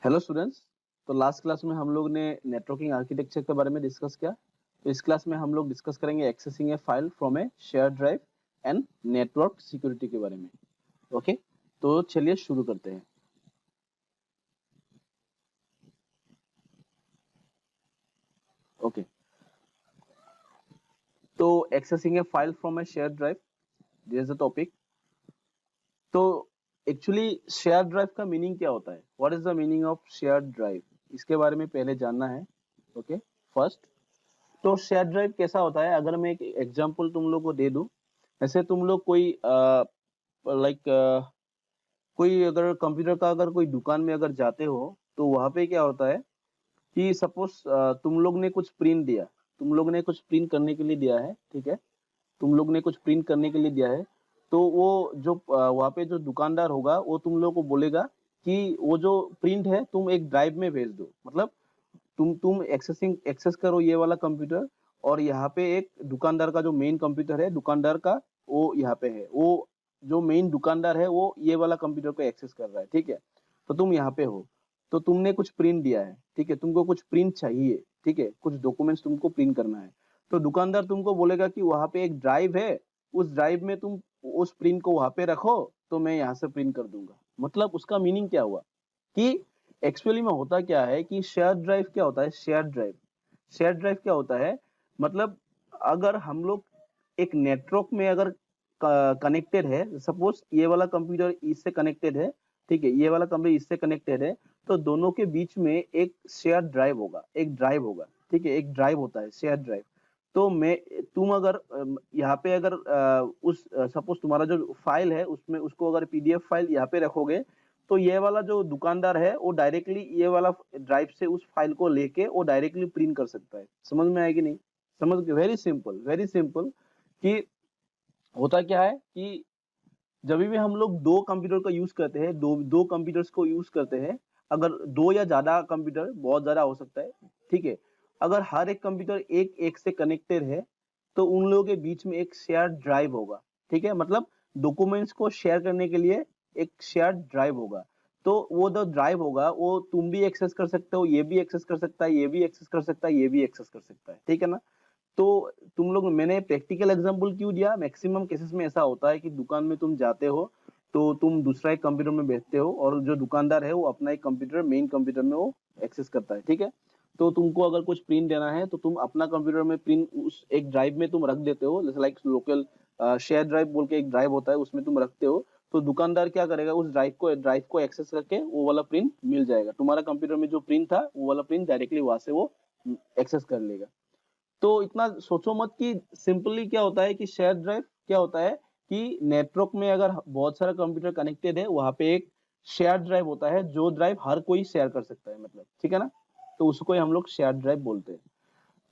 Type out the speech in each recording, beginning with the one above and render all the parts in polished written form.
Hello students. तो last class में हम लोग ने नेटवर्किंग आर्किटेक्चर के बारे में डिस्कस किया। तो इस क्लास में हम लोग डिस्कस करेंगे accessing A file from A share drive and network security के बारे में। ओके, तो चलिए शुरू करते हैं। ओके, तो accessing A file from A share drive, this is the topic. तो एक्चुअली शेयर ड्राइव का मीनिंग क्या होता है? What is the meaning of share drive? इसके बारे में पहले जानना है। ओके, फर्स्ट, तो शेयर ड्राइव कैसा होता है? अगर मैं एक एग्जांपल तुम लोग को दे दूं, ऐसे तुम लोग कोई कोई अगर कंप्यूटर का अगर कोई दुकान में अगर जाते हो, तो वहां पे क्या होता है कि सपोज तुम लोग ने कुछ प्रिंट दिया, तुम लोग ने कुछ प्रिंट करने के लिए दिया है, ठीक है, तुम लोग ने कुछ प्रिंट करने के लिए दिया है। तो वो जो वहाँ पे जो दुकानदार होगा वो तुम लोग को बोलेगा कि वो जो प्रिंट है तुम एक ड्राइव में भेज दो। मतलब तुम एक्सेस करो ये वाला कंप्यूटर, और यहाँ पे एक दुकानदार का जो मेन कंप्यूटर है, दुकानदार का वो यहाँ पे है, वो जो मेन दुकानदार है वो ये वाला कंप्यूटर को एक्सेस कर रहा है, ठीक है। तो तुम यहाँ पे हो, तो तुमने कुछ प्रिंट दिया है, ठीक है, तुमको कुछ प्रिंट चाहिए, ठीक है, कुछ डॉक्यूमेंट्स तुमको प्रिंट करना है। तो दुकानदार तुमको बोलेगा कि वहां पे एक ड्राइव है, उस ड्राइव में तुम उस प्रिंट को वहां पे रखो, तो मैं यहाँ से प्रिंट कर दूंगा। मतलब उसका मीनिंग क्या हुआ कि एक्चुअली में होता क्या है कि शेयर ड्राइव क्या होता है? शेयर ड्राइव क्या होता है? मतलब अगर हम लोग एक नेटवर्क में अगर कनेक्टेड है, सपोज ये वाला कंप्यूटर इससे कनेक्टेड है, ठीक है, ये वाला कंप्यूटर इससे कनेक्टेड है, तो दोनों के बीच में एक शेयर ड्राइव होगा, एक ड्राइव होगा, ठीक है, एक ड्राइव होता है शेयर ड्राइव। तो मैं तुम अगर यहाँ पे अगर उस सपोज तुम्हारा जो फाइल है उसमें उसको अगर पीडीएफ फाइल यहाँ पे रखोगे, तो ये वाला जो दुकानदार है वो डायरेक्टली ये वाला ड्राइव से उस फाइल को लेके वो डायरेक्टली प्रिंट कर सकता है। समझ में आएगी नहीं? समझ, वेरी सिंपल, वेरी सिंपल। कि होता क्या है कि जब भी हम लोग दो कंप्यूटर का यूज करते हैं, दो दो कंप्यूटर्स को यूज करते हैं, अगर दो या ज्यादा कंप्यूटर, बहुत ज्यादा हो सकता है, ठीक है, अगर हर एक कंप्यूटर एक एक से कनेक्टेड है, तो उन लोगों के बीच में एक शेयर ड्राइव होगा, ठीक है। मतलब डॉक्यूमेंट्स को शेयर करने के लिए एक शेयर ड्राइव होगा। तो वो जो ड्राइव होगा वो तुम भी एक्सेस कर सकते हो, ये भी एक्सेस कर सकता है, ये भी एक्सेस कर सकता है, ये भी एक्सेस कर सकता है, ठीक है ना। तो तुम लोग, मैंने प्रैक्टिकल एग्जांपल क्यों दिया? मैक्सिमम केसेस में ऐसा होता है कि दुकान में तुम जाते हो, तो तुम दूसरा एक कंप्यूटर में भेजते हो, और जो दुकानदार है वो अपना एक कंप्यूटर, मेन कंप्यूटर में वो एक्सेस करता है, ठीक है। तो तुमको अगर कुछ प्रिंट देना है तो तुम अपना कंप्यूटर में प्रिंट उस एक ड्राइव में तुम रख देते हो, जैसे लाइक लोकल शेयर ड्राइव बोल के एक ड्राइव होता है, उसमें तुम रखते हो। तो दुकानदार क्या करेगा, उस ड्राइव को एक्सेस करके वो वाला प्रिंट मिल जाएगा, तुम्हारा कंप्यूटर में जो प्रिंट था वो वाला प्रिंट डायरेक्टली वहां से वो एक्सेस कर लेगा। तो इतना सोचो मत कि सिंपली क्या होता है कि शेयर ड्राइव क्या होता है कि नेटवर्क में अगर बहुत सारा कंप्यूटर कनेक्टेड है, वहां पे एक शेयर ड्राइव होता है, जो ड्राइव हर कोई शेयर कर सकता है, मतलब, ठीक है ना। तो उसको ही हम लोग शेयर ड्राइव बोलते हैं।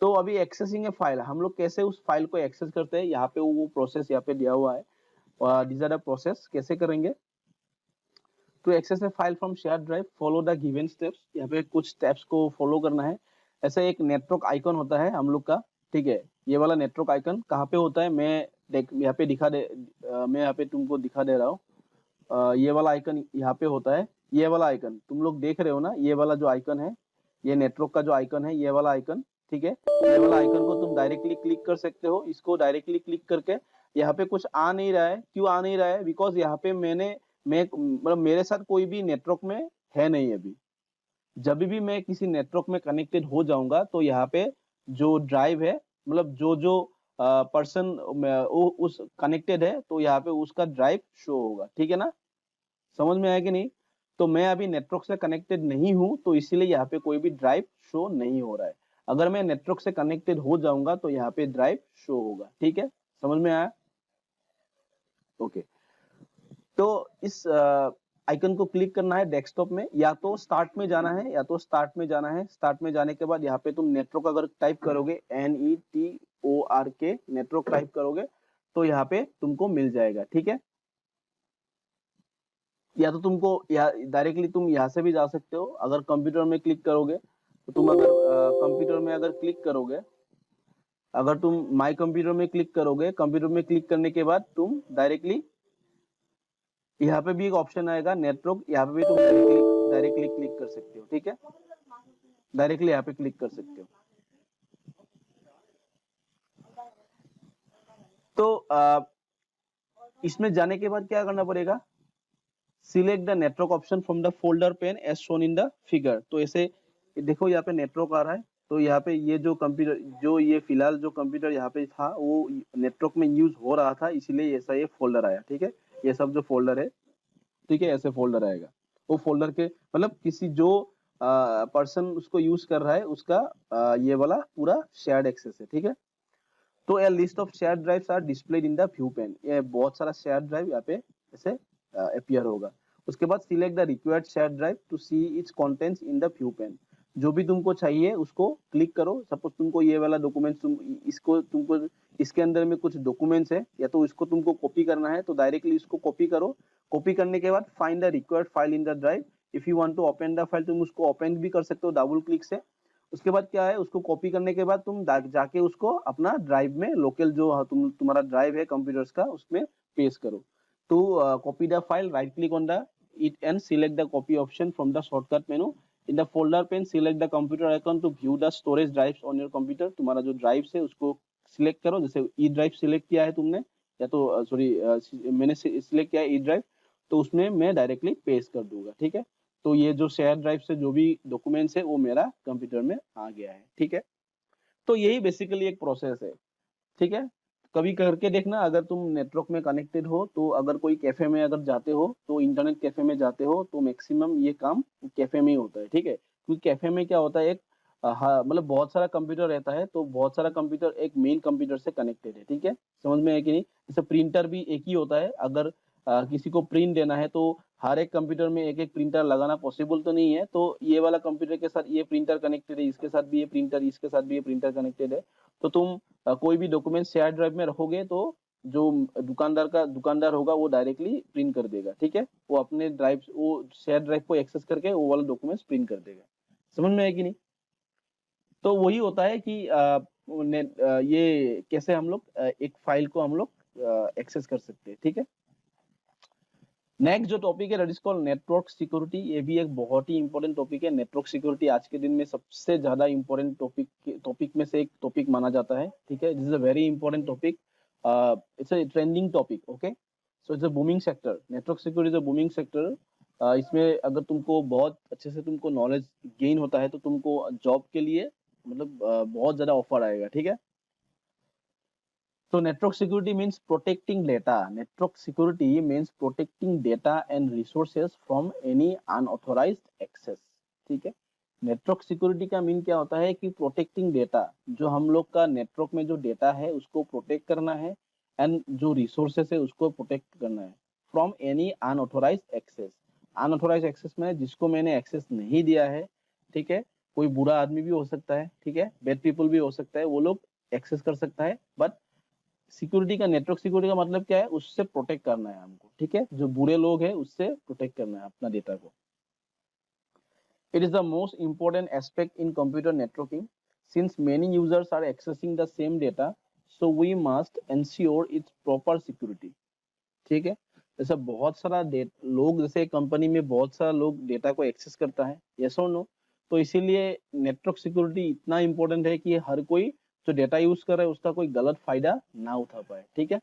तो अभी एक्सेसिंग ए फाइल, हम लोग कैसे उस फाइल को एक्सेस करते हैं, यहाँ पे वो प्रोसेस यहाँ पे दिया हुआ है, डिजायर प्रोसेस कैसे करेंगे। To access a file from share drive, follow the given steps. यहाँ पे कुछ स्टेप्स को फॉलो करना है। ऐसे एक नेटवर्क आइकन होता है हम लोग का, ठीक है। ये वाला नेटवर्क आइकन कहाँ पे होता है, मैं यहाँ पे मैं यहाँ पे तुमको दिखा दे रहा हूँ। ये वाला आइकन यहाँ पे होता है। ये वाला आइकन तुम लोग देख रहे हो ना, ये वाला जो आइकन है, ये नेटवर्क का जो आइकन है, ये वाला आइकन, ठीक है। ये वाला आइकन को तुम डायरेक्टली क्लिक कर सकते हो। इसको डायरेक्टली क्लिक करके यहाँ पे कुछ आ नहीं रहा है, क्यों आ नहीं रहा है? बिकॉज यहाँ पे मैं मतलब मेरे साथ कोई भी नेटवर्क में है नहीं अभी। जब भी मैं किसी नेटवर्क में कनेक्टेड हो जाऊंगा, तो यहाँ पे जो ड्राइव है, मतलब जो जो पर्सन उस कनेक्टेड है, तो यहाँ पे उसका ड्राइव शो होगा, ठीक है ना। समझ में आया कि नहीं? तो मैं अभी नेटवर्क से कनेक्टेड नहीं हूं, तो इसीलिए यहाँ पे कोई भी ड्राइव शो नहीं हो रहा है। अगर मैं नेटवर्क से कनेक्टेड हो जाऊंगा तो यहाँ पे ड्राइव शो होगा, ठीक है। समझ में आया? ओके, तो इस आइकन को क्लिक करना है डेस्कटॉप में, या तो स्टार्ट में जाना है, या तो स्टार्ट में जाना है। स्टार्ट में जाने के बाद यहाँ पे तुम नेटवर्क अगर टाइप करोगे, NETWORK नेटवर्क टाइप करोगे, तो यहाँ पे तुमको मिल जाएगा, ठीक है। या तो तुमको डायरेक्टली तुम यहाँ से भी जा सकते हो। अगर कंप्यूटर में क्लिक करोगे, तो तुम अगर कंप्यूटर में अगर क्लिक करोगे, अगर तुम माई कंप्यूटर में क्लिक करोगे, कंप्यूटर में क्लिक करने के बाद तुम डायरेक्टली यहाँ पे भी एक ऑप्शन आएगा नेटवर्क, यहाँ पे भी तुम डायरेक्टली क्लिक कर सकते हो, ठीक है, डायरेक्टली यहाँ पे क्लिक कर सकते हो। तो इसमें जाने के बाद क्या करना पड़ेगा, select the network option from the folder pane as shown in the figure. तो ऐसे देखो यहाँ पे नेटवर्क आ रहा है, तो यहाँ पे ये जो कंप्यूटर, जो ये फिलहाल जो कंप्यूटर यहाँ पे था वो नेटवर्क में यूज हो रहा था, इसीलिए ऐसा ये फोल्डर आया, ठीक है। ये सब जो फोल्डर है, ठीक है, ऐसे फोल्डर आएगा। वो फोल्डर के मतलब किसी जो पर्सन उसको यूज कर रहा है उसका ये वाला पूरा शेयर्ड एक्सेस है, ठीक है। तो a list of shared drives are displayed in the view pane. ये बहुत सारा शेयर्ड ड्राइव यहाँ पे ऐसे अपीयर होगा। उसके बाद select the required shared drive to see its contents in the view pane. जो भी तुमको चाहिए उसको क्लिक करो। सपोज तुमको ये वाला डॉक्यूमेंट्स, तुमको इसके अंदर में कुछ डॉक्यूमेंट्स है, या तो इसको तुमको कॉपी करना है तो डायरेक्टली इसको कॉपी करो। कॉपी करने के बाद find the required file in the drive. If you want to open the file, तुम उसको ओपन भी कर सकते हो डबल क्लिक से। उसके बाद क्या है, उसको कॉपी करने के बाद तुम जाके उसको अपना ड्राइव में, लोकल जो तुम्हारा ड्राइव है कंप्यूटर्स का, उसमें पेस्ट करो। तो copy the file, right click on the it and select the copy option from the shortcut menu. In the folder pane, select the computer icon to view the storage drives on your computer. तुम्हारा जो drives है उसको select करो। जैसे E drive select किया है तुमने, या तो सॉरी मैंने सिलेक्ट किया है ई ड्राइव, तो उसमें मैं डायरेक्टली पेस्ट कर दूंगा, ठीक है। तो ये जो शेयर ड्राइव से जो भी डॉक्यूमेंट्स है वो मेरा कंप्यूटर में आ गया है, ठीक है। तो यही बेसिकली एक प्रोसेस है, ठीक है। कभी करके देखना, अगर तुम नेटवर्क में कनेक्टेड हो तो, अगर कोई कैफे में अगर जाते हो तो, इंटरनेट कैफे में जाते हो तो मैक्सिमम ये काम कैफे में ही होता है, ठीक है। क्योंकि कैफे में क्या होता है, एक मतलब बहुत सारा कंप्यूटर रहता है, तो बहुत सारा कंप्यूटर एक मेन कंप्यूटर से कनेक्टेड है, ठीक है। समझ में है कि नहीं। जैसे प्रिंटर भी एक ही होता है, अगर किसी को प्रिंट देना है तो हर एक कंप्यूटर में एक एक प्रिंटर लगाना पॉसिबल तो नहीं है। तो ये वाला कंप्यूटर के साथ ये प्रिंटर कनेक्टेड है, इसके साथ भी ये प्रिंटर, इसके साथ भी ये प्रिंटर कनेक्टेड है। तो तुम कोई भी डॉक्यूमेंट शेयर ड्राइव में रखोगे तो जो दुकानदार होगा वो डायरेक्टली प्रिंट कर देगा, ठीक है। वो अपने ड्राइव, वो शेयर ड्राइव को एक्सेस करके वो वाला डॉक्यूमेंट्स प्रिंट कर देगा। समझ में है कि नहीं। तो वही होता है कि ये कैसे हम लोग एक फाइल को हम लोग एक्सेस कर सकते हैं, ठीक है। नेक्स्ट जो टॉपिक है that is called network security. ये भी एक बहुत ही इंपॉर्टेंट टॉपिक है। नेटवर्क सिक्योरिटी आज के दिन में सबसे ज्यादा इंपॉर्टेंट टॉपिक में से एक टॉपिक माना जाता है, ठीक है। This is a very important topic. It's a trending topic, okay. So it's a booming sector. Network security is a booming sector. इसमें अगर तुमको बहुत अच्छे से तुमको नॉलेज गेन होता है तो तुमको जॉब के लिए मतलब बहुत ज्यादा ऑफर आएगा, ठीक है। So network security means protecting data. Network security means protecting data and resources from any unauthorized access. ठीक है। नेटवर्क सिक्योरिटी का मीन क्या होता है कि प्रोटेक्टिंग डेटा, जो हम लोग का नेटवर्क में जो डेटा है उसको प्रोटेक्ट करना है, एंड जो रिसोर्सेस है उसको प्रोटेक्ट करना है from any unauthorised access. Unauthorised access में जिसको मैंने एक्सेस नहीं दिया है, ठीक है। कोई बुरा आदमी भी हो सकता है, ठीक है, बैड पीपल भी हो सकता है, वो लोग एक्सेस कर सकता है। बट सिक्योरिटी का, नेटवर्क सिक्योरिटी का मतलब क्या है, उससे प्रोटेक्ट करना है हमको, ठीक है। जो बुरे लोग हैं उससे प्रोटेक्ट करना है अपना डेटा को। It is the most important aspect in computer networking since many users are accessing the same data, so we must ensure its proper security, ठीक है। जैसे बहुत सारा लोग, जैसे कंपनी में बहुत सारा लोग डेटा को एक्सेस करता है, यस और नो। तो इसीलिए नेटवर्क सिक्योरिटी इतना इंपॉर्टेंट है कि हर कोई जो डेटा यूज कर रहा है उसका कोई गलत फायदा ना उठा पाए, ठीक है।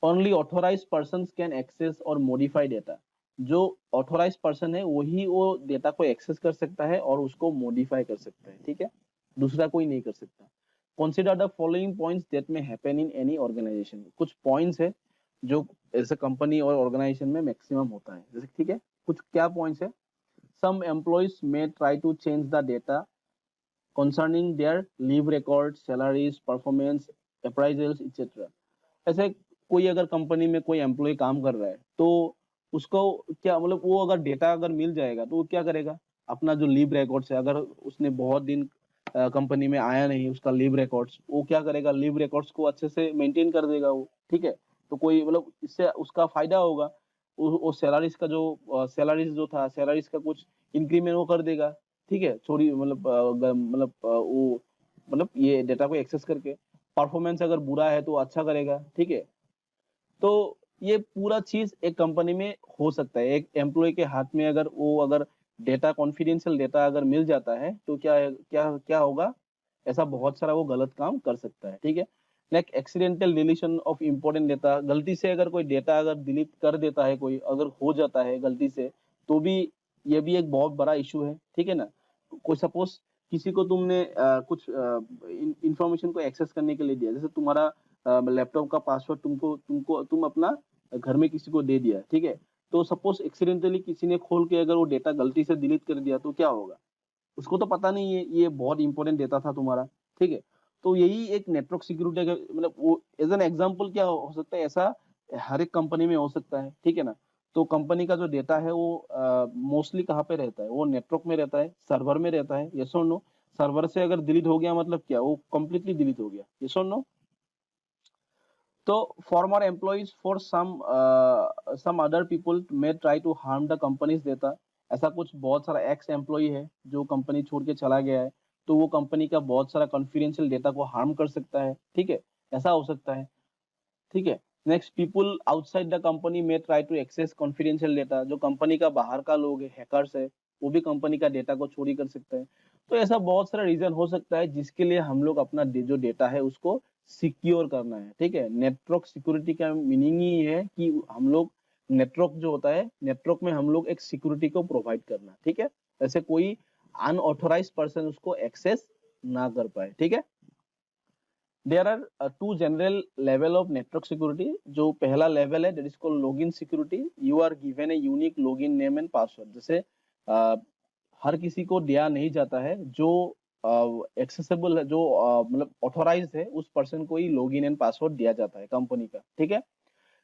Only authorise person can access और मॉडिफाई डेटा। जो ऑथोराइज पर्सन है वही वो डेटा को एक्सेस कर सकता है और उसको मॉडिफाई कर सकता है, ठीक है। दूसरा कोई नहीं कर सकता। Consider the following points that में हैपन इन एनी ऑर्गेनाइजेशन। कुछ पॉइंट्स है जो ऐसे कंपनी और ऑर्गेनाइजेशन में मैक्सिमम होता है, जैसे, ठीक है। कुछ क्या पॉइंट्स है, some employees may try to change the data concerning their leave records, salaries, performance, appraisals, etc. ऐसे कोई अगर कंपनी में कोई एम्प्लॉय काम कर रहा है तो उसको क्या मतलब, वो अगर डेटा अगर मिल जाएगा तो वो क्या करेगा, अपना जो लीव रिकॉर्ड्स है, अगर उसने बहुत दिन कंपनी में आया नहीं, उसका लीव रिकॉर्ड्स, वो क्या करेगा, लीव रिकॉर्ड्स को अच्छे से मेंटेन कर देगा वो, ठीक है। तो कोई मतलब इससे उसका फायदा होगा। वो सैलरीज का जो सैलरीज जो था, सैलरीज का कुछ इंक्रीमेंट वो कर देगा, ठीक है। छोड़ी मतलब वो मतलब ये डेटा को एक्सेस करके परफॉर्मेंस अगर बुरा है तो अच्छा करेगा, ठीक है। तो ये पूरा चीज एक कंपनी में हो सकता है। एक एम्प्लॉय के हाथ में अगर वो अगर डेटा कॉन्फिडेंशियल डेटा अगर मिल जाता है तो क्या होगा, ऐसा बहुत सारा वो गलत काम कर सकता है, ठीक है। Like accidental deletion of important data, गलती से अगर कोई डेटा अगर डिलीट कर देता है, कोई अगर हो जाता है गलती से, तो भी ये भी एक बहुत बड़ा इशू है, ठीक है ना। कोई सपोज किसी को तुमने कुछ इंफॉर्मेशन को एक्सेस करने के लिए दिया, जैसे तुम्हारा लैपटॉप का पासवर्ड तुम अपना घर में किसी को दे दिया, ठीक है। तो सपोज एक्सीडेंटली किसी ने खोल के अगर वो डेटा गलती से डिलीट कर दिया तो क्या होगा, उसको तो पता नहीं है ये बहुत इंपॉर्टेंट डेटा था तुम्हारा, ठीक है। तो यही एक नेटवर्क सिक्योरिटी का मतलब वो एज एन एग्जांपल क्या हो सकता है, ऐसा हर एक कंपनी में हो सकता है, ठीक है ना। तो कंपनी का जो डेटा है वो मोस्टली कहाँ पे रहता है, वो नेटवर्क में रहता है, सर्वर में रहता है, यस और नो। सर्वर से अगर डिलीट हो गया मतलब क्या, वो कंप्लीटली डिलीट हो गया, यस और नो। तो former employees for some other people may try to harm the company's data, ऐसा कुछ बहुत सारा एक्स एम्प्लॉय है जो कंपनी छोड़ के चला गया है, तो वो कंपनी का बहुत सारा कॉन्फिडेंशियल डेटा को हार्म कर सकता है, ठीक है, ऐसा हो सकता है, ठीक है। Next, people outside the company में try to access confidential data, जो कंपनी का बाहर का लोग है, हैकर्स है, वो भी कंपनी का डेटा को चोरी कर सकते हैं। तो ऐसा बहुत सारा रीजन हो सकता है जिसके लिए हम लोग अपना जो डेटा है उसको सिक्योर करना है, ठीक है। नेटवर्क सिक्योरिटी का मीनिंग ही है कि हम लोग नेटवर्क जो होता है, नेटवर्क में हम लोग एक सिक्योरिटी को प्रोवाइड करना, ठीक है। ऐसे कोई अनऑथोराइज्ड पर्सन उसको एक्सेस ना कर पाए, ठीक है। There are two general level of network security. जो पहला लेवल है that is called login security. You are given a unique login name and password. जैसे हर किसी को दिया नहीं जाता है, जो एक्सेसिबल है, जो मतलब ऑथोराइज्ड है, उस पर्सन को ही लॉगिन एंड पासवर्ड दिया जाता है कंपनी का, ठीक है।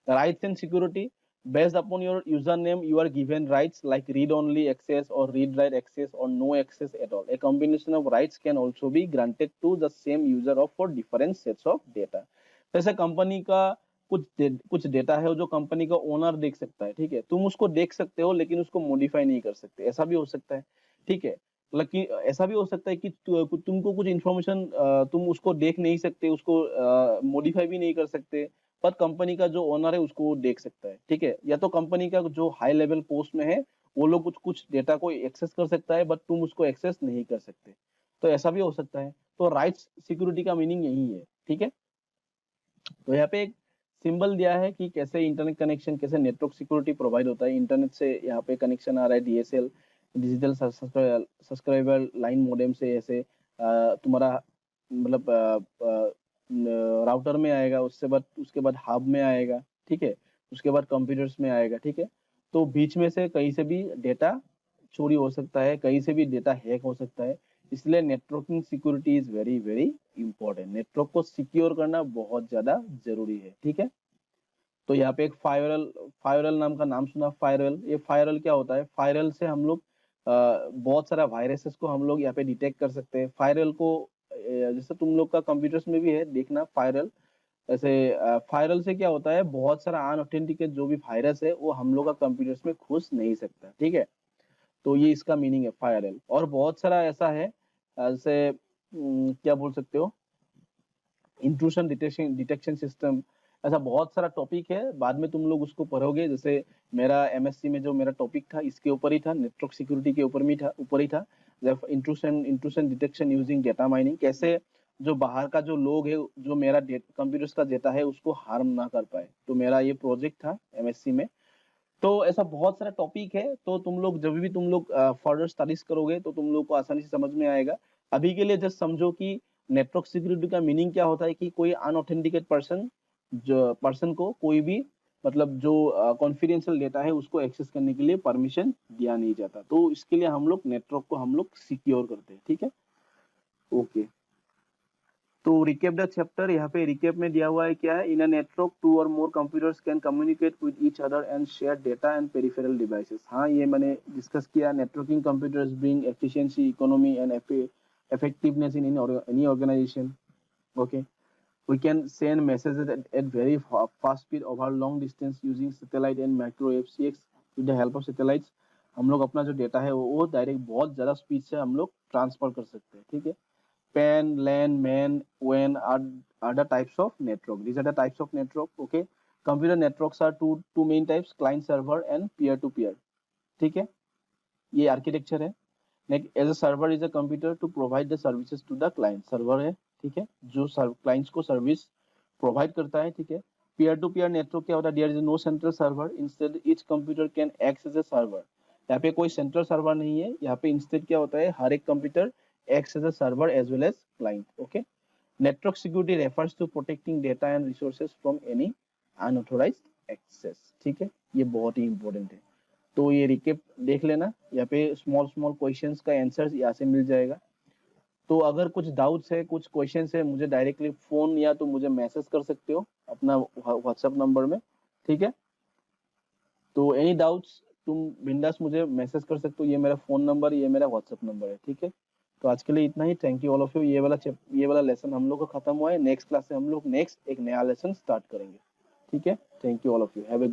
Rights and security, based upon your username you are given rights like read only access or read write access or no access at all. A combination of rights can also be granted to the same user of for different sets of data. जैसे company का कुछ data है जो company का owner देख सकता है, ठीक है, तुम उसको देख सकते हो लेकिन उसको मॉडिफाई नहीं कर सकते, ऐसा भी हो सकता है, ठीक है। मतलब ऐसा भी हो सकता है कि तुमको कुछ इन्फॉर्मेशन तुम उसको देख नहीं सकते, उसको मॉडिफाई भी नहीं कर सकते, पर कंपनी का जो ओनर है उसको देख सकता है, ठीक है। या तो कंपनी का जो हाई लेवल पोस्ट में है वो लोग कुछ कुछ डेटा को एक्सेस कर सकता है बट तुम उसको एक्सेस नहीं कर सकते, तो ऐसा भी हो सकता है। तो राइट्स सिक्योरिटी का मीनिंग यही है, ठीक है। तो यहाँ पे एक सिंबल दिया है कि कैसे इंटरनेट कनेक्शन, कैसे नेटवर्क सिक्योरिटी प्रोवाइड होता है। इंटरनेट से यहाँ पे कनेक्शन आ रहा है, DSL, digital subscriber line modem से, ऐसे तुम्हारा मतलब राउटर में आएगा, उसके बाद हब में आएगा, ठीक है, उसके बाद कंप्यूटर्स में आएगा, ठीक है। तो बीच में से कहीं से भी डेटा चोरी हो सकता है, कहीं से भी डेटा हैक हो सकता है, इसलिए networking security is very very important. Network को सिक्योर करना बहुत ज्यादा जरूरी है, ठीक है। तो यहाँ पे एक फायरल फायरल नाम का नाम सुना, फायरल। ये फायरल क्या होता है, फायरल से हम लोग बहुत सारा वायरसेस को हम लोग यहाँ पे डिटेक्ट कर सकते हैं। फायरल को जैसे तुम लोग का कंप्यूटर्स में भी है देखना फायरल, ऐसे फायरल से क्या होता है, बहुत सारा अनऑथेंटिकेट जो भी वायरस है वो हम लोग का कंप्यूटर्स में घुस नहीं सकता, ठीक है। तो ये इसका मीनिंग है फायरल। और बहुत सारा ऐसा है जैसे क्या बोल सकते हो, इंट्रूशन डिटेक्शन सिस्टम, ऐसा बहुत सारा टॉपिक है, बाद में तुम लोग उसको पढ़ोगे। जैसे मेरा एमएससी में जो मेरा टॉपिक था इसके ऊपर ही था, नेटवर्क सिक्योरिटी के ऊपर ही था। Intrusion detection using data mining, कैसे जो बाहर का जो लोग है जो मेरा कंप्यूटर्स का डेटा है उसको हार्म ना कर पाए, तो मेरा ये प्रोजेक्ट था एमएससी में। तो ऐसा बहुत सारा टॉपिक है, तो तुम लोग जब भी तुम लोग फर्दर स्टडीज करोगे तो तुम लोग को आसानी से समझ में आएगा। अभी के लिए जस्ट समझो कि नेटवर्क सिक्योरिटी का मीनिंग क्या होता है, कि कोई अनऑथेंटिकेट पर्सन को कोई भी मतलब जो कॉन्फिडेंशियल डेटा है उसको एक्सेस करने के लिए परमिशन दिया नहीं जाता, तो इसके लिए हम लोग नेटवर्क को हम लोग सिक्योर करते हैं, ठीक है। ओके, तो रिकेप द चैप्टर, यहाँ पे रिकेप में दिया हुआ है क्या है, इन अ network two or more computers can communicate with each other and share data and peripheral devices. हाँ, ये मैंने डिस्कस किया। Networking computers bring efficiency, economy and effectiveness in any organization. Okay, we can send messages at very fast speed over long distance using satellite and micro FCX with the help of satellites। हम लोग अपना जो data है वो direct बहुत ज्यादा speed से हम लोग ट्रांसफर कर सकते हैं, ठीक है। PAN, LAN, MAN, WAN are the types of network. These are the types of network. Okay, computer networks are two main types: client server and peer to peer. ठीक है। ये आर्किटेक्चर है। Next, as a server is a computer to provide the services to the client, server है, ठीक है, जो clients को service provide करता है, ठीक है। पीयर टू पीयर नेटवर्क क्या होता है, there is no central server, instead each computer can act as a server. यहाँ पे कोई सेंट्रल सर्वर नहीं है, यहाँ पे इंस्टेड क्या होता है, हर एक computer act as a server as well as client, okay. Network security refers to protecting data and resources from any unauthorised access, ठीक है, ये बहुत ही इंपॉर्टेंट है। तो ये रिकेप देख लेना, यहाँ पे स्मॉल स्मॉल क्वेश्चंस का आंसर यहाँ से मिल जाएगा। तो अगर कुछ डाउट्स है, कुछ क्वेश्चंस है, मुझे डायरेक्टली फोन या तो मुझे मैसेज कर सकते हो अपना व्हाट्सएप नंबर में, ठीक है। तो एनी डाउट्स तुम बिंदास मुझे मैसेज कर सकते हो, ये मेरा फोन नंबर, ये मेरा व्हाट्सएप नंबर है, ठीक है। तो आज के लिए इतना ही। Thank you all of you. ये वाला लेसन हम लोग का खत्म हुआ है। नेक्स्ट क्लास से हम लोग नेक्स्ट एक नया लेसन स्टार्ट करेंगे, ठीक है। Thank you all of you. Have a